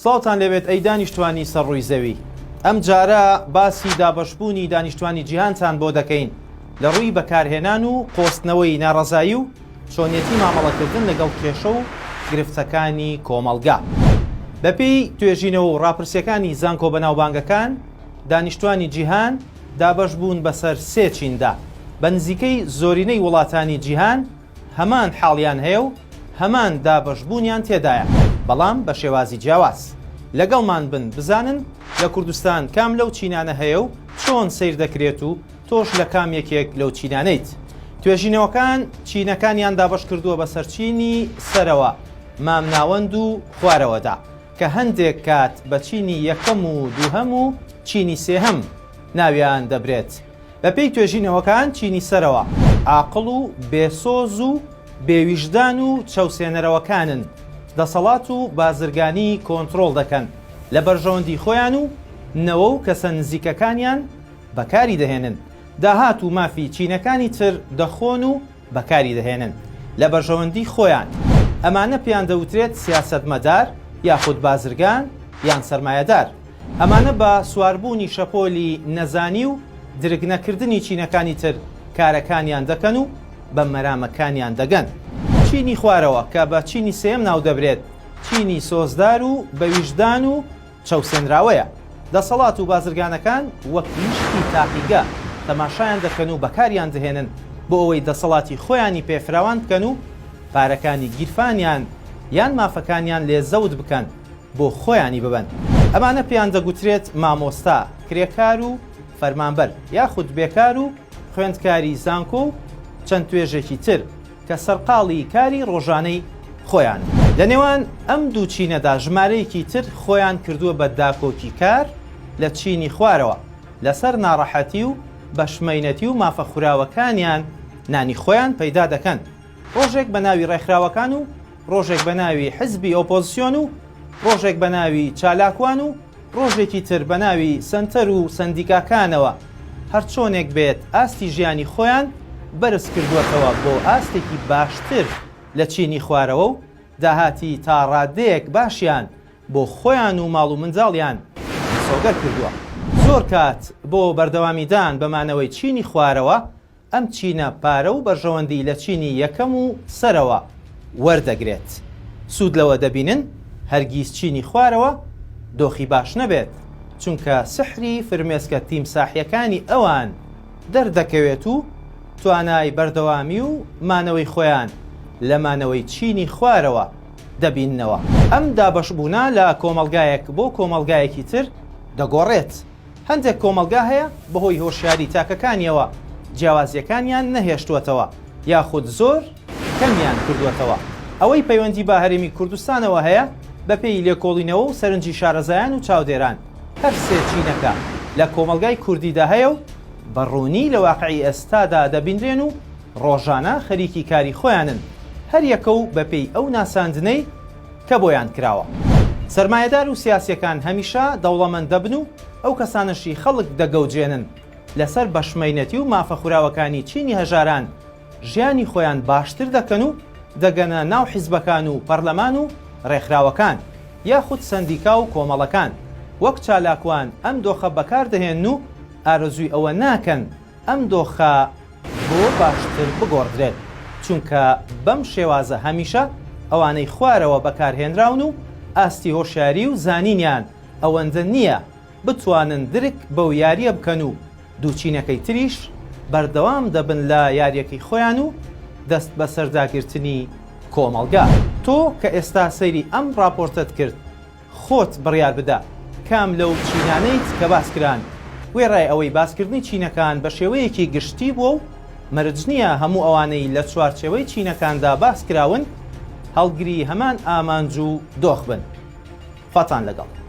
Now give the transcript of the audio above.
سڵاوتان لەوێت ئەی دانیشتوانی سەرڕووی زەوی. ئەم جارە باسی دابەشبوونی دانیشتوانی جیهانتان بۆ دەکەین لە ڕووی بەکارهێنان و قۆستنەوەی ناڕەزایی و چۆنیەتی مامەڵەکردن لەگەڵ کێشە و گرفتەکانی کۆمەڵگا. بەپێی توێژینەوە و ڕاپرسیەکانی زانکۆ بەناوبانگەکان، دانیشتوانی جیهان دابەش بوون بەسەر سێ چیندا. بە نزیکەی زۆرینەی وڵاتانی جیهان هەمان حاڵیان هەیە و هەمان دابەشبوونیان تێدایە، بەڵام بە شێوازی جیاواز. لەگەڵمان بن بزانن لە کوردستان کام لەو چینانە هەیە و چۆن سیر دەکرێت و تۆش لە کام یەکێک لەو چینانەیت. توێژینەوەکان چینەکانیان دابەش کردووە بەسەر چینی سەرەوە، مامناوەند و خوارەوەدا، کە هەندێک کات بە چینی یەکەم و دووهەم و چینی سێهەم ناویان دەبرێت. بەپێی توێژینەوەکان چینی سەرەوە عاقڵ و بێسۆز و بێویژدان و چەوسێنەرەوەکانن، دەسەڵات و بازرگانی کۆنتڕۆڵ دەکەن، لە بەرژەوەندی خۆیان و نەوە و کەسە نزیکەکانیان بەکاری دەهێنن، داهات و مافی چینەکانی تر دەخۆن و بەکاری دەهێنن لە بەرژەوەندی خۆیان. ئەمانە پێیان دەوترێت سیاسەتمەدار یاخود بازرگان یان سەرمایەدار. ئەمانە بە سواربوونی شەپۆلی نەزانی و درگنەکردنی چینەکانی تر کارەکانیان دەکەن و بە مەرامەکانیان دەگەن. چینی خوارەوە کە بە چینی سێم ناو دەبرێت، چینی سۆزدار و بەویژدان و چەوسێنراوەیە. دەسەڵات و بازرگانەکان وەک نیشتی تاقیگە تەماشایان دەکەن و بەکاریان دەهێنن بۆ ئەوەی دەسەڵاتی خۆیانی پێفراوان بکەن و پارەکانی گیرفانیان یان مافەکانیان لێ زەوت بکەن بۆ خۆیانی ببن. ئەمانە پێیان دەگوترێت مامۆستا، کرێکار و فەرمانبەر یاخود بێکار و خوێندکاری زانکۆ و چەند توێژێکی تر کە سەرقاڵی کاری ڕۆژانەی خۆیان. لە نێوان ئەم دوو چینەدا ژمارەیەکی تر خۆیان کردووە بە داکۆکی کار لە چینی خوارەوە، لەسەر ناڕەحەتی و بەشمەینەتی و مافەخوراوەکانیان نانی خۆیان پەیدا دەکەن. ڕۆژێک بە ناوی ڕێکخراوەکان و ڕۆژێک بە ناوی حزبی ئۆپۆزیسیۆن و ڕۆژێک بە ناوی چالاکوان و ڕۆژێکی تر بە ناوی سنتەر و سندیکاکانەوە. هەر چۆنێک بێت ئاستی ژیانی خۆیان بەرز کردووەتەوە بۆ ئاستێکی باشتر لە چینی خوارەوە و داهاتی تا ڕادەیەک باشیان بۆ خۆیان و ماڵ و منداڵیان سۆگەر کردووە. زۆر کات بۆ بەردەوامیدان بەمانەوەی چینی خوارەوە ئەم چینە پارە و بەرژەوەندی لە چینی یەکەم و سەرەوە وەردەگرێت. سوود لەوە دەبینن هەرگیز چینی خوارەوە دۆخی باش نەبێت، چونکە سحری فرمێسکە تیمساحیەکانی ئەوان دەردەکەوێت و توانای بەردەوامی و مانەوەی خۆیان لە مانەوەی چینی خوارەوە دەبیننەوە. ئەم دابەشبوونا لە کۆمەڵگایەک بۆ کۆمەڵگایەکی تر دەگۆڕێت. هەندێک کۆمەڵگا هەیە بەهۆی هۆشیاری تاکەکانیەوە جیاوازیەکانیان نەهێشتووەتەوە یاخود زۆر کەمیان کردووەتەوە. ئەوەی پەیوەندی بە هەرێمی کوردستانەوە هەیە بەپێی لێکۆڵینەوە و سەرنجی شارەزایان و چاودێران. هەر سێ چینەکە لە کۆمەڵگای کوردیدا هەیە و بەڕوونی لە واقعی ئێستادا دەبیندرێن و ڕۆژانە خەریکی کاری خۆیانن، هەر یەکە و بەپێی ئەو ناساندنەی کە بۆیان کراوە. سەرمایەدار و سیاسیەکان هەمیشە دەوڵەمەند دەبن و ئەو کەسانەشی خەڵک دەگەوجێنن لەسەر بەشمەینەتی و مافەخوراوەکانی چینی هەژاران ژیانی خۆیان باشتر دەکەن و دەگەنە ناو حیزبەکان و پەرلەمان و ڕێکخراوەکان یاخود سەندیکا و کۆمەڵەکان. وەک چالاکوان ئەم دۆخە بەکار دەهێن و ئارەزووی ئەوە ناکەن ئەم دۆخە بۆ باشتر بگۆڕدرێت، چونکە بەم شێوازە هەمیشە ئەوانەی خوارەوە بەکارهێنراون و ئاستی هۆشیاری و زانینیان ئەوەندە نییە بتوانن درک بەو یاریە بکەن و دووچینەکەی تریش بەردەوام دەبن لە یاریەکەی خۆیان و دەست بە سەرداگرتنی کۆمەڵگا. تۆ کە ئێستا سەیری ئەم راپۆرتت کرد، خۆت بڕیار بدە کام لەو چینانەیت کە باسکران. وێڕای ئەوەی باسکردنی چینەکان بە شێوەیەکی گشتی بووە و مەرج نییە هەموو ئەوانەی لە چوارچێوەی چینەکاندا باسکراون هەڵگری هەمان ئامانج و دۆخ بن. فاتان لەگەڵ.